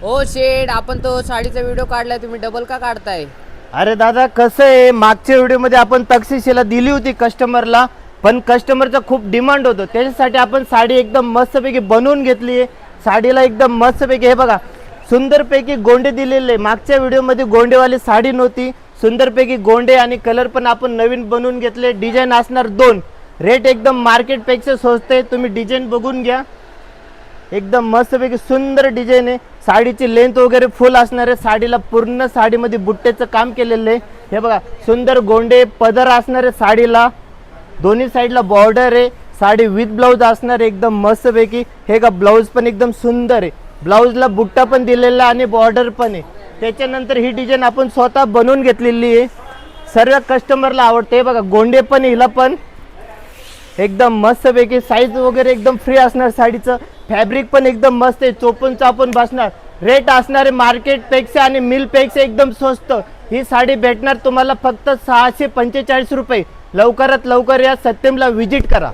ओ shade, आपण तो साडीचा व्हिडिओ काढलाय, तुम्ही डबल का काढताय? अरे दादा कसं आहे, मागच्या व्हिडिओमध्ये आपण तक्षशिला दिली होती कस्टमरला, पण कस्टमरचा खूप डिमांड होतं, त्याच्यासाठी आपण साडी एकदम मस्तपैकी बनवून घेतली आहे. साडीला एकदम मस्तपैकी हे बघा सुंदरपैकी गोंडे दिलेले आहे. मागच्या व्हिडिओमध्ये गोंडेवाली साडी नव्हती, सुंदरपैकी गोंडे आणि कलर पण आपण नवीन बनवून घेतले. डिझाईन असणार 2, रेट एकदम मार्केटपेक्षा स्वस्त आहे. तुम्ही डिझाईन बघून घ्या, एकदम मस्तपैकी सुंदर डिझाईन आहे. साडीची लेंथ वगैरे फुल असणार आहे. साडीला पूर्ण साडीमध्ये बुट्ट्याचं काम केलेलं आहे. हे बघा सुंदर गोंडे पदर असणार आहे. साडीला दोन्ही साईडला बॉर्डर आहे. साडी विथ ब्लाऊज असणार आहे एकदम मस्तपैकी. हे का ब्लाऊज पण एकदम सुंदर आहे. ब्लाऊजला बुट्टा पण दिलेला आणि बॉर्डर पण आहे. त्याच्यानंतर ही डिझाईन आपण स्वतः बनवून घेतलेली आहे. सर्व कस्टमरला आवडते. बघा गोंडे पण हिला पण एकदम मस्तपैकी. साईज वगैरे एकदम फ्री असणार. साडीचं फॅब्रिक पण एकदम मस्त आहे. चोपन चापन बसणार. रेट असणारे मार्केटपेक्षा आणि मिलपेक्षा एकदम स्वस्त. ही साडी भेटणार तुम्हाला फक्त 645 रुपये. लवकरात लवकर या सत्यमला व्हिजिट करा.